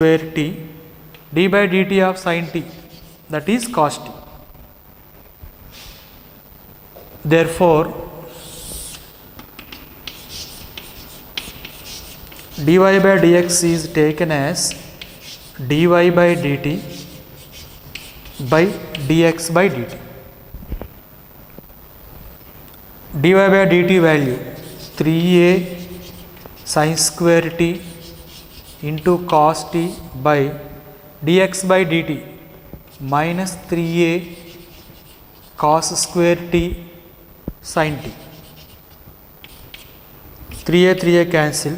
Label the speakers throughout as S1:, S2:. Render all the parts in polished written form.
S1: square t d by dt of sin t, that is cos t. Therefore, dy by dx is taken as dy by dt by dx by dt. dy by dt value 3a sin square t into cos t by dx by dt minus 3a cos square t sin t. 3a cancel,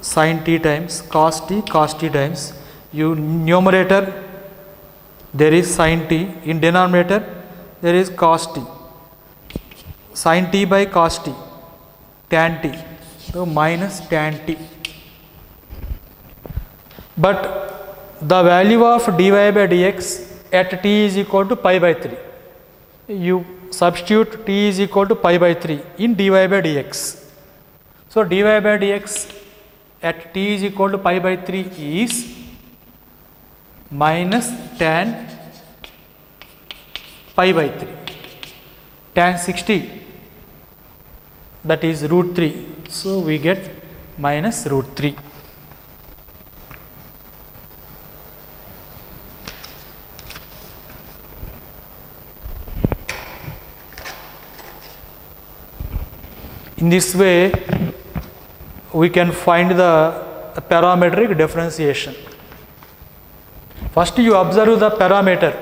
S1: sin t times cos t times, you numerator there is sin t, in denominator there is cos t, sin t by cos t, tan t, so minus tan t. But the value of dy by dx at t is equal to pi by 3. You substitute t is equal to pi by 3 in dy by dx. So dy by dx at t is equal to pi by 3 is minus tan pi by 3, tan 60, that is root 3. So we get minus root 3. In this way, we can find the parametric differentiation. First, you observe the parameter.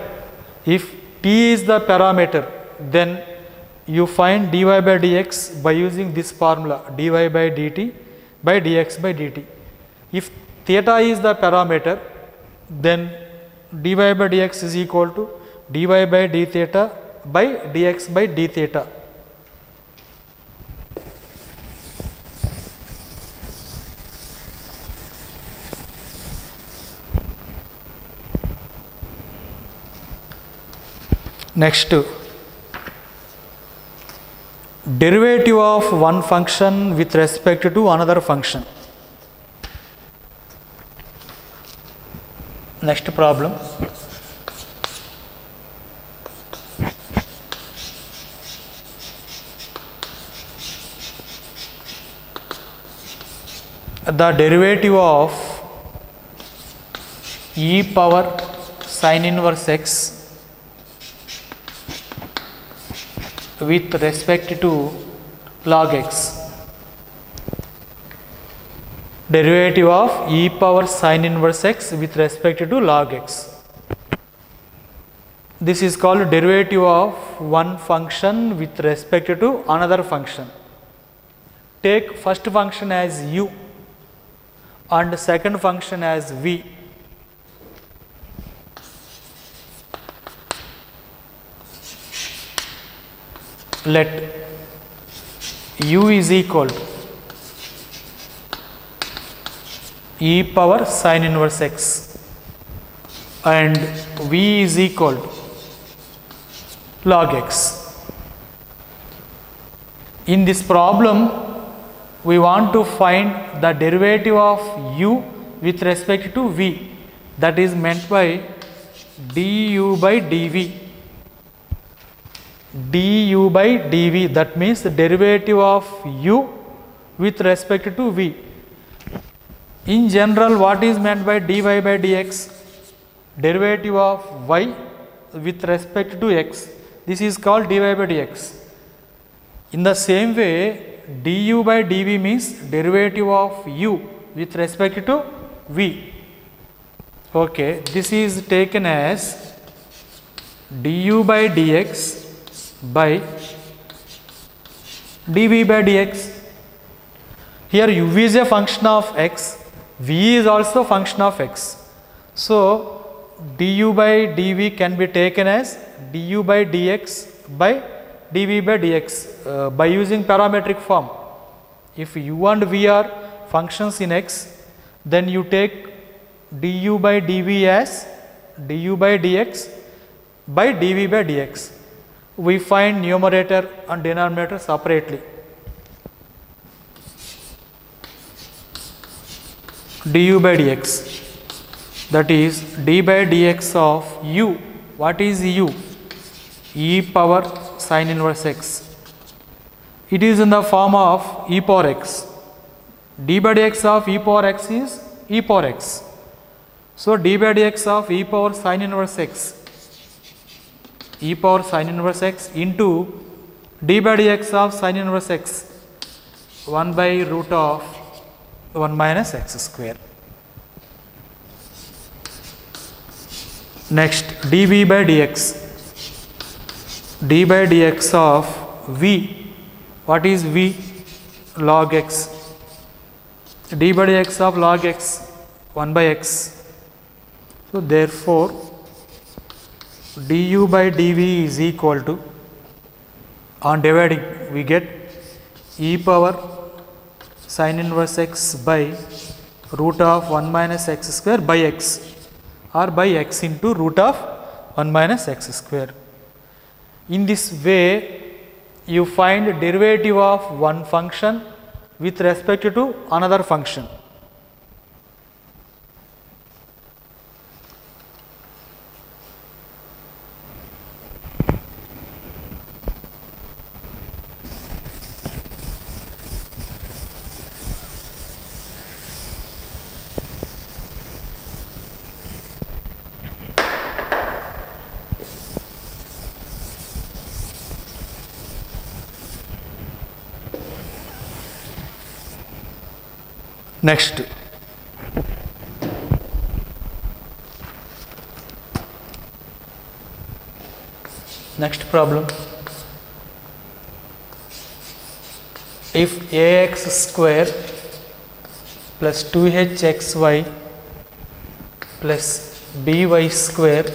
S1: If t is the parameter, then you find dy by dx by using this formula, dy by dt by dx by dt. If theta is the parameter, then dy by dx is equal to dy by d theta by dx by d theta. Next, derivative of one function with respect to another function. Next problem. The derivative of e power sin inverse x with respect to log x. Derivative of e power sin inverse x with respect to log x. This is called derivative of one function with respect to another function. Take first function as u and second function as v. Let u is equal to e power sin inverse x and v is equal to log x. In this problem, we want to find the derivative of u with respect to v, that is meant by du by dv. Du by dv, that means the derivative of u with respect to v. In general, what is meant by dy by dx? Derivative of y with respect to x. This is called dy by dx. In the same way, du by dv means derivative of u with respect to v. Okay, this is taken as du by dx by dv by dx. Here u is a function of x, v is also function of x. So du by dv can be taken as du by dx by dv by dx by using parametric form. If u and v are functions in x, then you take du by dv as du by dx by dv by dx. We find numerator and denominator separately. du by dx, that is d by dx of u. What is u? E power sin inverse x. It is in the form of e power x. D by dx of e power x is e power x. So d by dx of e power sin inverse x, e power sin inverse x into d by dx of sin inverse x, 1 by root of 1 minus x square. Next, dv by dx, d by dx of v. What is v? Log x. D by dx of log x, 1 by x. So therefore du by dv is equal to, on dividing we get e power sin inverse x by root of 1 minus x square by x, or by x into root of 1 minus x square. In this way you find derivative of one function with respect to another function. Next, next problem. If ax square plus 2hxy plus by square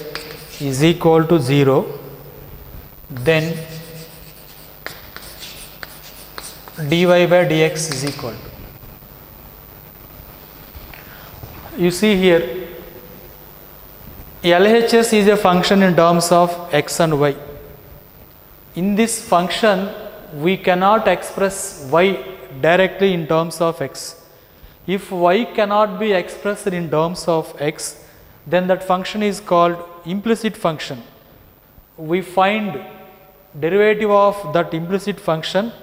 S1: is equal to 0, then dy by dx is equal to, you see here, LHS is a function in terms of x and y. In this function we cannot express y directly in terms of x. If y cannot be expressed in terms of x, then that function is called implicit function. We find derivative of that implicit function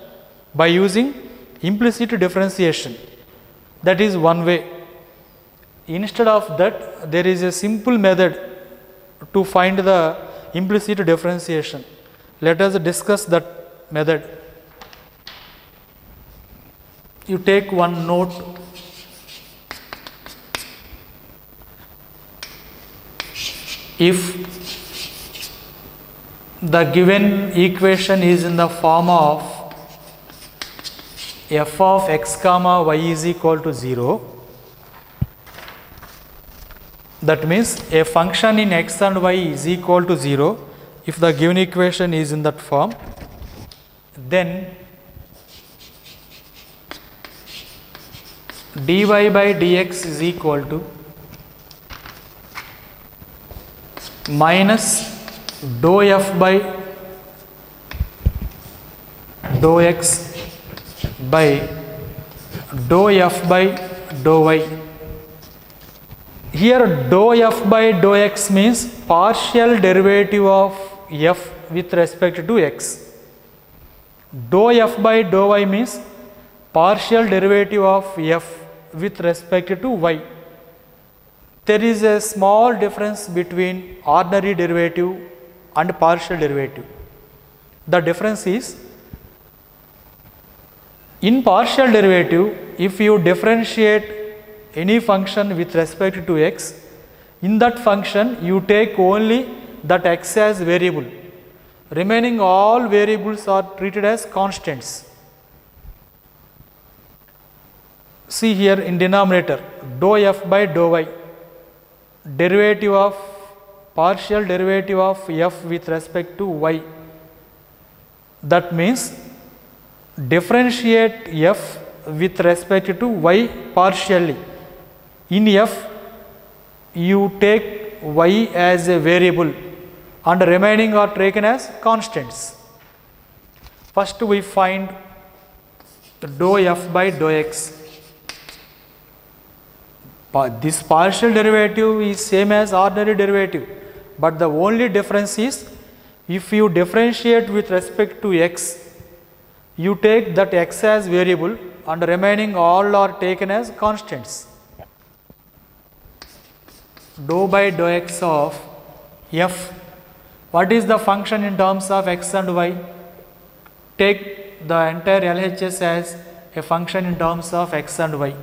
S1: by using implicit differentiation. That is one way. Instead of that, there is a simple method to find the implicit differentiation. Let us discuss that method. You take one note. If the given equation is in the form of f of x comma y is equal to 0, that means a function in x and y is equal to 0, if the given equation is in that form, then dy by dx is equal to minus dou f by dou x by dou f by dou y. Here dou f by dou x means partial derivative of f with respect to x. Dou f by dou y means partial derivative of f with respect to y. There is a small difference between ordinary derivative and partial derivative. The difference is, in partial derivative, if you differentiate any function with respect to x, in that function you take only that x as variable. Remaining all variables are treated as constants. See here in denominator, dou f by dou y, derivative of partial derivative of f with respect to y. That means differentiate f with respect to y partially. In f, you take y as a variable and remaining are taken as constants. First we find dou f by dou x. This partial derivative is same as ordinary derivative, but the only difference is if you differentiate with respect to x, you take that x as variable and remaining all are taken as constants. Dou by dou x of f. What is the function in terms of x and y? Take the entire LHS as a function in terms of x and y.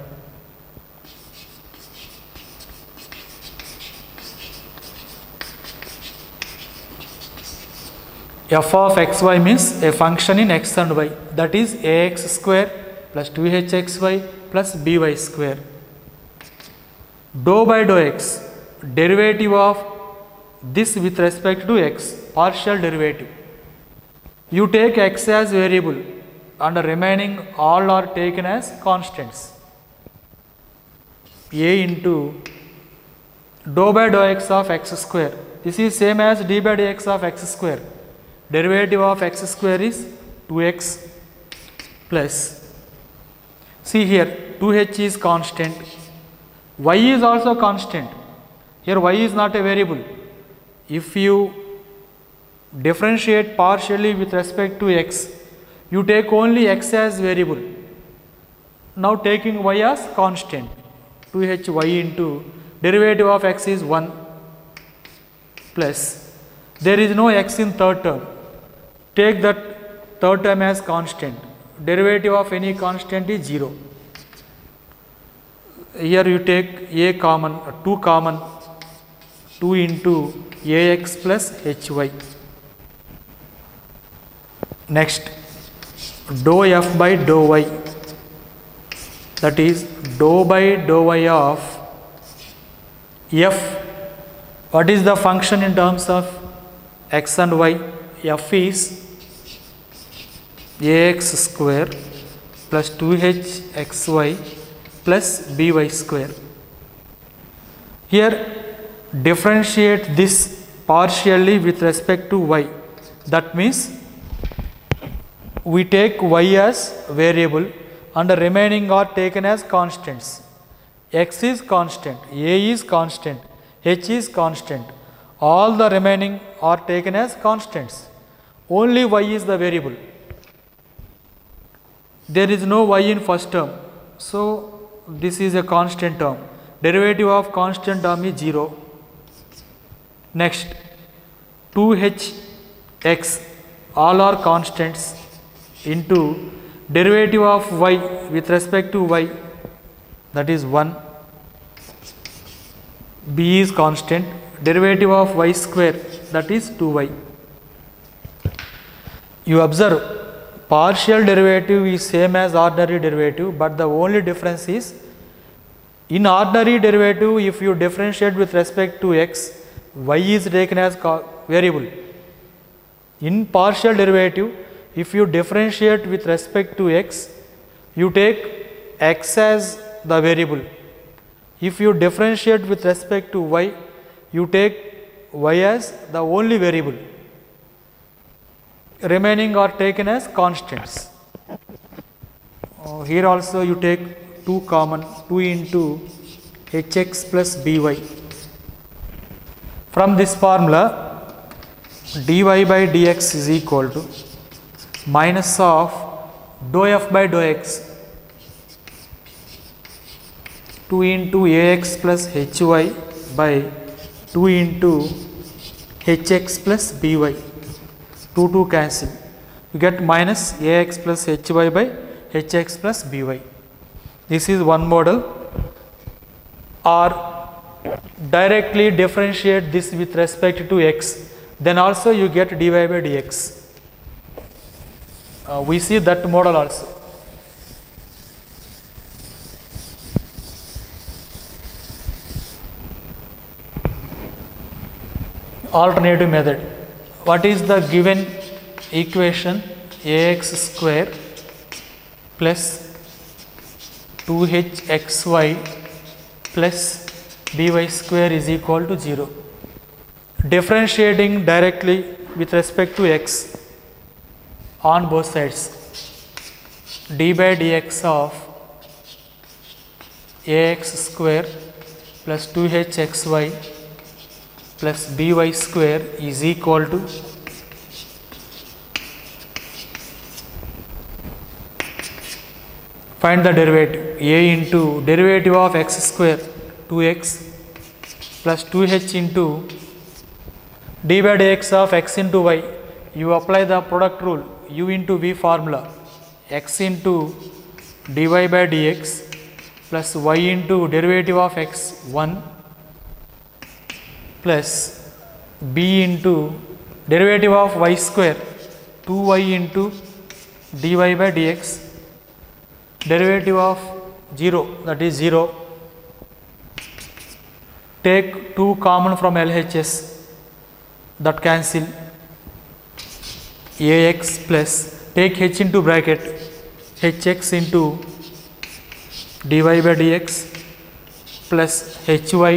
S1: F of xy means a function in x and y, that is ax square plus 2hxy plus by square. Dou by dou x, derivative of this with respect to x, partial derivative. You take x as variable and the remaining all are taken as constants. A into dou by dou x of x square. This is same as d by dx of x square. Derivative of x square is 2x plus, see here 2h is constant, y is also constant. Here y is not a variable. If you differentiate partially with respect to x, you take only x as variable. Now taking y as constant, 2hy into derivative of x is 1 plus, there is no x in third term. Take that third term as constant. Derivative of any constant is 0. Here you take a common, 2 common, 2 into ax plus hy. Next, dou f by dou y, that is dou by dou y of f. What is the function in terms of x and y? F is ax square plus 2hxy plus by square. Here differentiate this partially with respect to y. That means we take y as variable and the remaining are taken as constants. X is constant, a is constant, h is constant. All the remaining are taken as constants. Only y is the variable. There is no y in first term. So this is a constant term. Derivative of constant term is 0. Next, 2hx, all are constants, into derivative of y with respect to y, that is 1. B is constant, derivative of y square, that is 2y. You observe partial derivative is same as ordinary derivative, but the only difference is in ordinary derivative if you differentiate with respect to x, y is taken as variable. In partial derivative, if you differentiate with respect to x, you take x as the variable. If you differentiate with respect to y, you take y as the only variable. Remaining are taken as constants. Here also you take 2 common, 2 into hx plus by. From this formula, dy by dx is equal to minus of dou f by dou x, 2 into ax plus hy by 2 into hx plus by. 2 cancel. You get minus ax plus hy by hx plus by. This is one model. Or directly differentiate this with respect to x, then also you get dy by dx. We see that model also. Alternative method. What is the given equation? Ax square plus 2hxy plus by square is equal to 0. Differentiating directly with respect to x on both sides, d by dx of ax square plus 2hxy plus by square is equal to find the derivative. A into derivative of x square 2x plus 2h into d by dx of x into y. You apply the product rule, u into v formula, x into dy by dx plus y into derivative of x 1 plus b into derivative of y square 2y into dy by dx, derivative of 0, that is 0. Take 2 common from LHS, that cancel. Ax plus take h into bracket, hx into dy by dx plus hy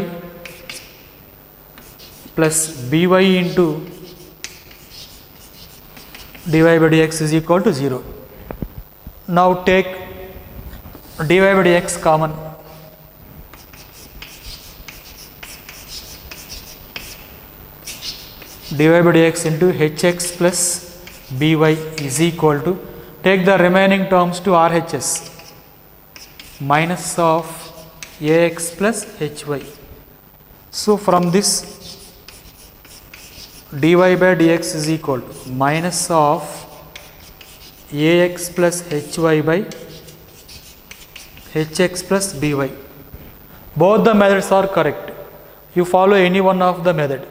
S1: plus by into dy by dx is equal to 0. Now take dy by dx common. Dy by dx into hx plus by is equal to, take the remaining terms to RHS, minus of ax plus hy. So from this dy by dx is equal to minus of ax plus hy by hx plus by. Both the methods are correct. You follow any one of the method.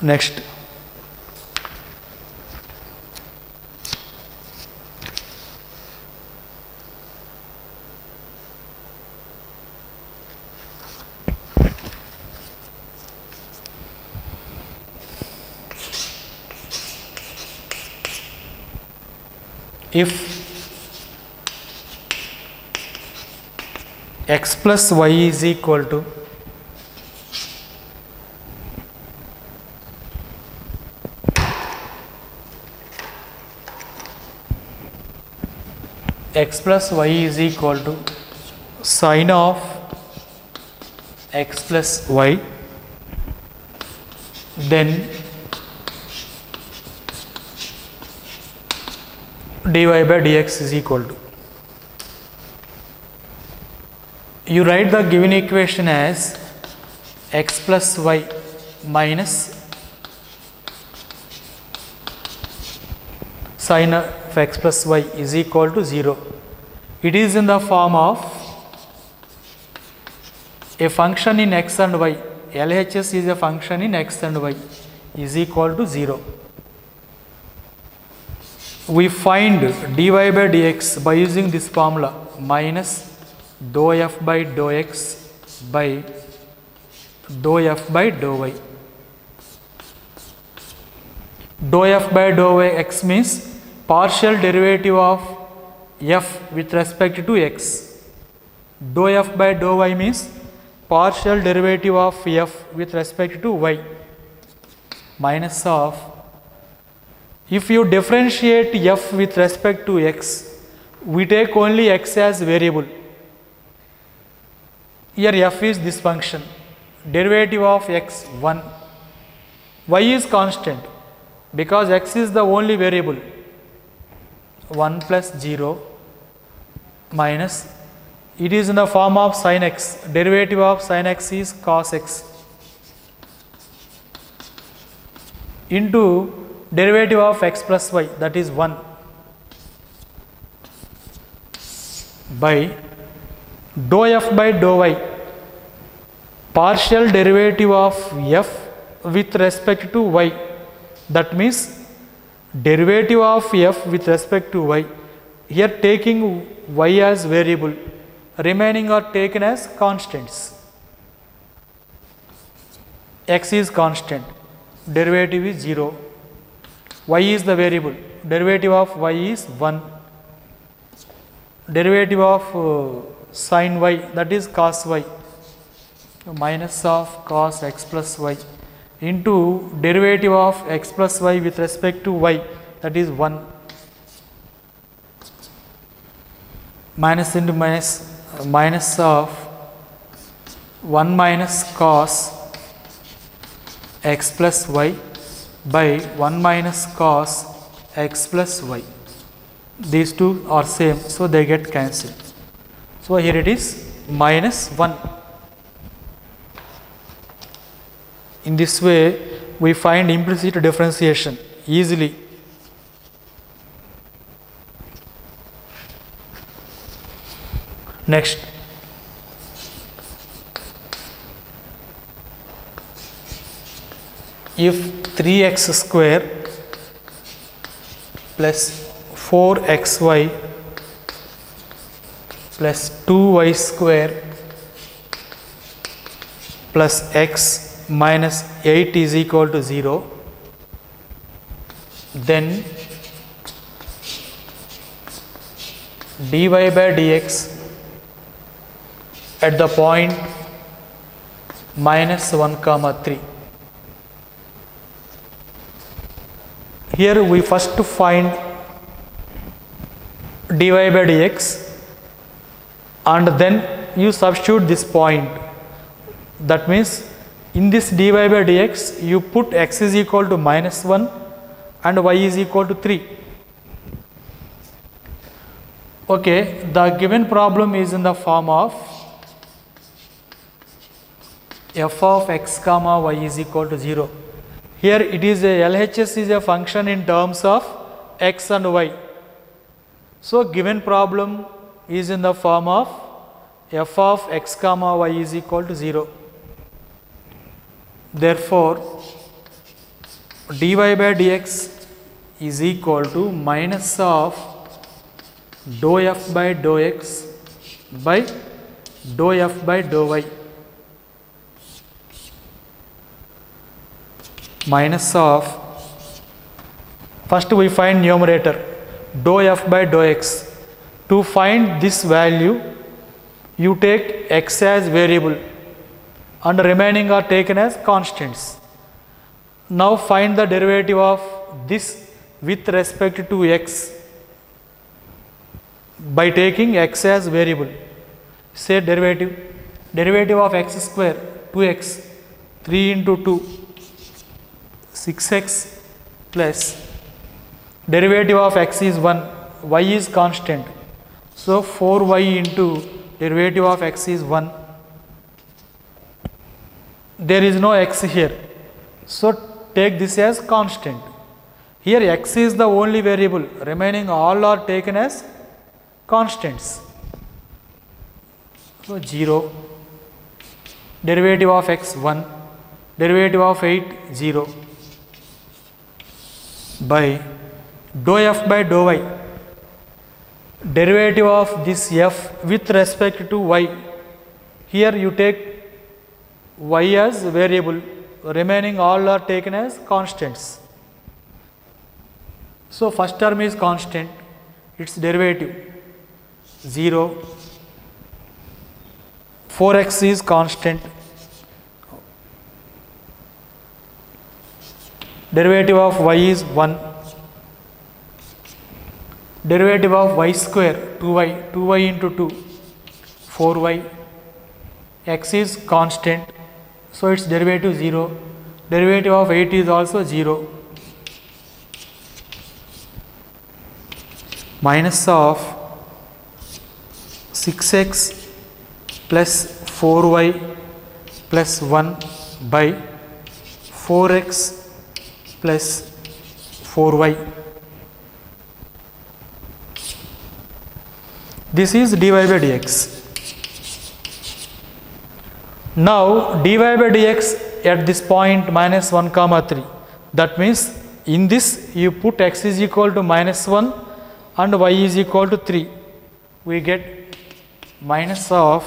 S1: Next, if x plus y is equal to x plus y is equal to sine of x plus y, then dy by dx is equal to, you write the given equation as x plus y minus sine of x plus y is equal to 0. It is in the form of a function in x and y. LHS is a function in x and y is equal to 0. We find dy by dx by using this formula, minus dou f by dou x by dou f by dou y. Dou f by dou x means partial derivative of f with respect to x. Dou f by dou y means partial derivative of f with respect to y, minus of, if you differentiate f with respect to x, we take only x as variable. Here f is this function, derivative of x 1, y is constant because x is the only variable, 1 plus 0 minus, it is in the form of sin x, derivative of sin x is cos x, into derivative of x plus y, that is 1, by dou f by dou y, partial derivative of f with respect to y, that means derivative of f with respect to y, here taking y as variable, remaining are taken as constants. X is constant, derivative is 0, y is the variable, derivative of y is 1, derivative of sin y, that is cos y, minus of cos x plus y, into derivative of x plus y with respect to y, that is 1, minus into minus, minus of 1 minus cos x plus y by 1 minus cos x plus y. These two are same, so they get cancelled. So here it is minus 1. In this way, we find implicit differentiation easily. Next, if 3x square plus 4xy plus 2y square plus x minus 8 is equal to 0, then dy by dx at the point minus 1 comma 3. Here we first find dy by dx and then you substitute this point. That means in this dy by dx you put x is equal to minus 1 and y is equal to 3. Okay, the given problem is in the form of f of x comma y is equal to 0. Here it is a LHS is a function in terms of x and y. So given problem is in the form of f of x comma y is equal to 0. Therefore, dy by dx is equal to minus of dou f by dou x by dou f by dou y. Minus of, first we find numerator dou f by dou x. To find this value, you take x as variable and remaining are taken as constants. Now find the derivative of this with respect to x by taking x as variable. Say derivative of x square 2x, 3 into 2, 6x plus derivative of x is 1, y is constant. So 4y into derivative of x is 1. There is no x here. So take this as constant. Here x is the only variable, remaining all are taken as constants. So 0, derivative of x 1, derivative of 8 0 by dou f by dou y. Derivative of this f with respect to y. Here you take y as variable, remaining all are taken as constants. So first term is constant, its derivative 0, 4x is constant, derivative of y is 1, derivative of y square 2y, 2y into 2, 4y, x is constant, so its derivative 0, derivative of 8 is also 0, minus of 6x plus 4y plus 1 by 4x plus 4y. This is dy by dx. Now dy by dx at this point minus 1 comma 3. That means in this you put x is equal to minus 1 and y is equal to 3. We get minus of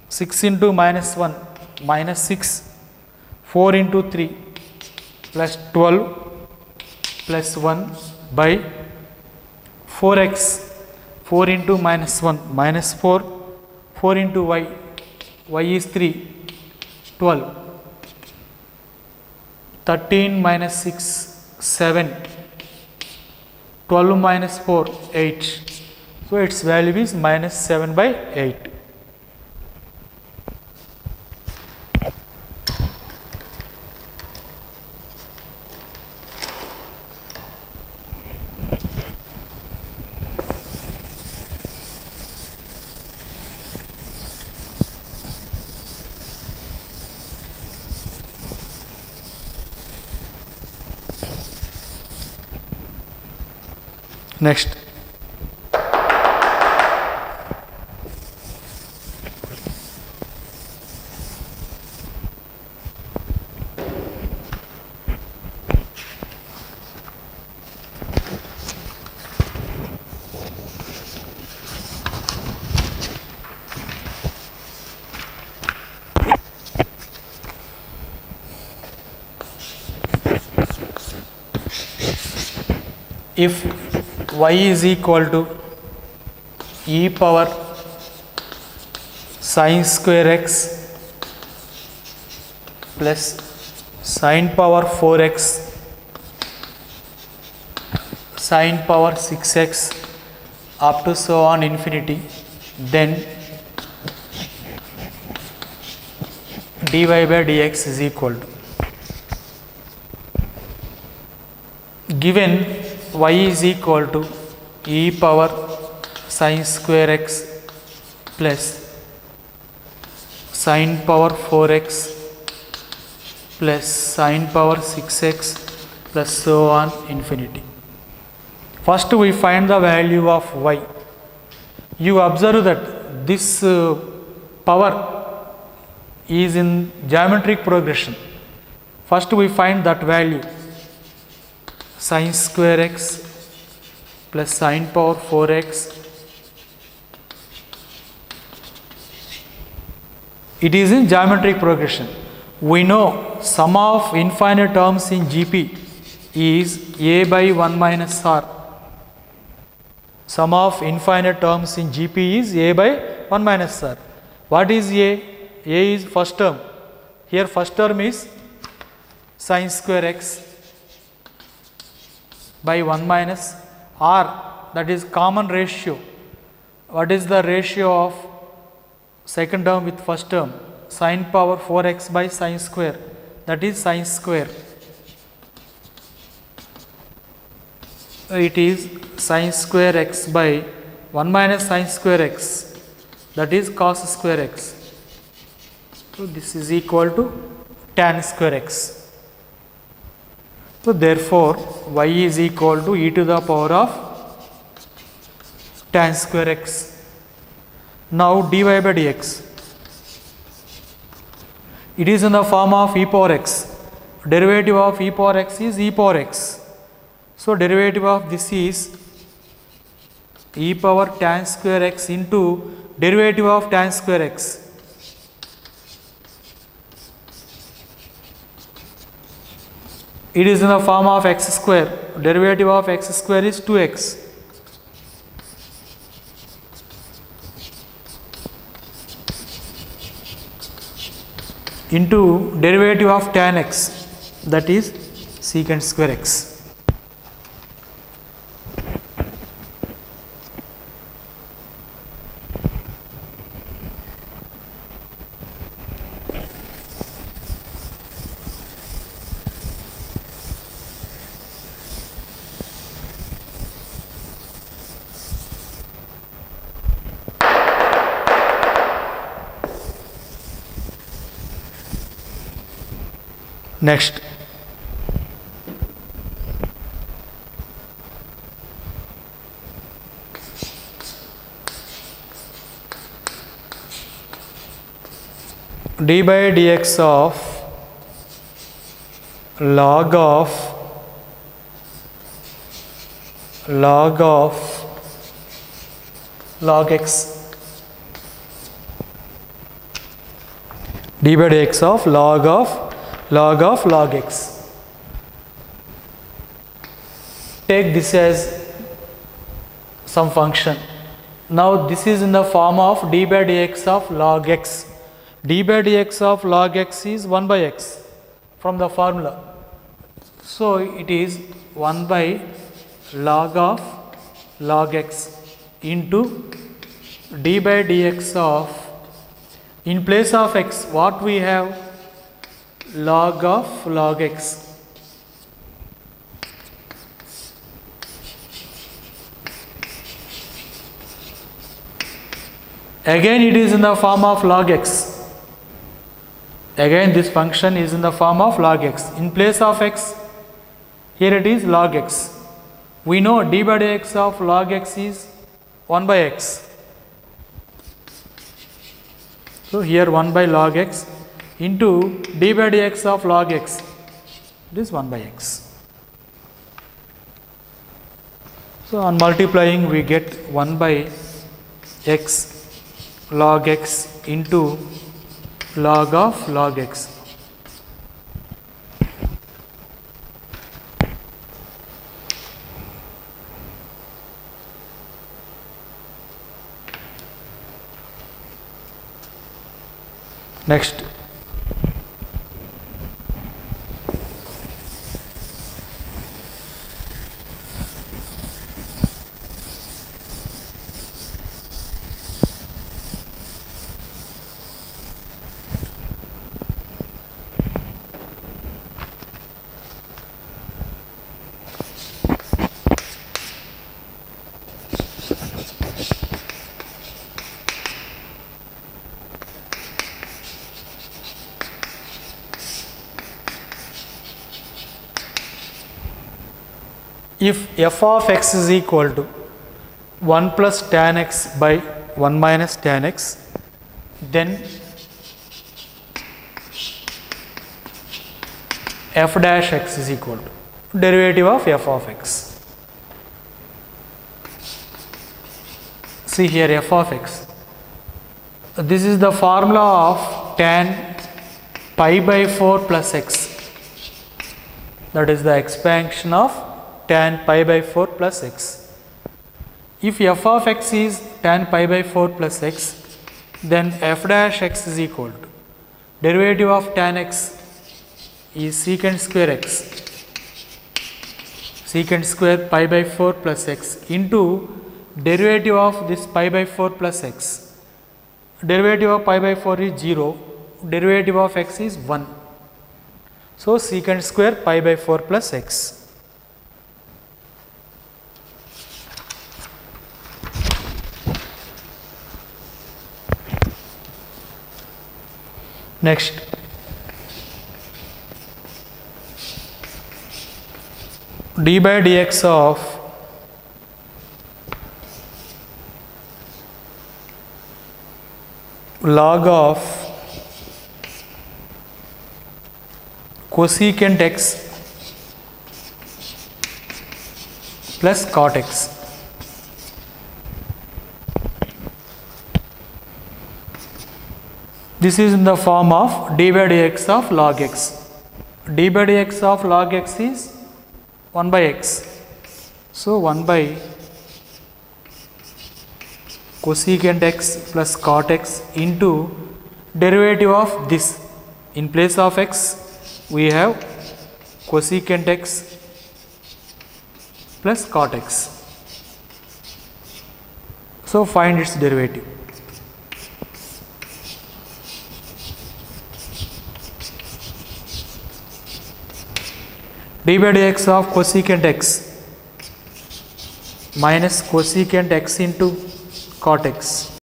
S1: 6 into minus 1 minus 6, 4 into 3 plus 12 plus 1 by 4x, 4 into minus 1 minus 4, 4 into y is 3, 12, 13 minus 6, 7, 12 minus 4, 8. So its value is minus 7 by 8. Next, if y is equal to e power sin square x plus sin power 4x sin power 6x up to so on infinity, then dy by dx is equal to, given y is equal to e power sin square x plus sin power 4x plus sin power 6x plus so on infinity. First we find the value of y. You observe that this power is in geometric progression. First we find that value, sin square x plus sin power 4x. It is in geometric progression. We know sum of infinite terms in GP is a by 1 minus r. Sum of infinite terms in GP is a by 1 minus r. What is a? A is first term. Here first term is sin square x by 1 minus r, that is common ratio. What is the ratio of second term with first term? Sin power 4x by sin square, that is sin square. It is sin square x by 1 minus sin square x, that is cos square x. So this is equal to tan square x. So therefore y is equal to e to the power of tan square x. Now dy by dx, it is in the form of e power x. Derivative of e power x is e power x. So derivative of this is e power tan square x into derivative of tan square x. It is in the form of x square. Derivative of x square is 2x. Into derivative of tan x, that is secant square x. Next, d by dx of log x d by dx of log log x. Take this as some function. Now this is in the form of d by dx of log x. d by dx of log x is 1 by x from the formula. So it is 1 by log of log x into d by dx of, in place of x what we have, log of log x. Again it is in the form of log x. Again this function is in the form of log x. In place of x, here it is log x. We know d by dx of log x is 1 by x. So here 1 by log x into d by dx of log x, it is 1 by x. So on multiplying we get 1 by x log x into log of log x. Next, if f of x is equal to 1 plus tan x by 1 minus tan x, then f dash x is equal to derivative of f of x. See here f of x. This is the formula of tan pi by 4 plus x. That is the expansion of tan pi by 4 plus x. If f of x is tan pi by 4 plus x, then f dash x is equal to derivative of tan x is secant square x, secant square pi by 4 plus x into derivative of this pi by 4 plus x. Derivative of pi by 4 is 0, derivative of x is 1. So secant square pi by 4 plus x. Next, d by dx of log of cosecant x plus cot x. This is in the form of d by dx of log x. d by dx of log x is 1 by x. So 1 by cosecant x plus cot x into derivative of this. In place of x we have cosecant x plus cot x. So find its derivative. d by dx of cosecant x minus cosecant x into cot x.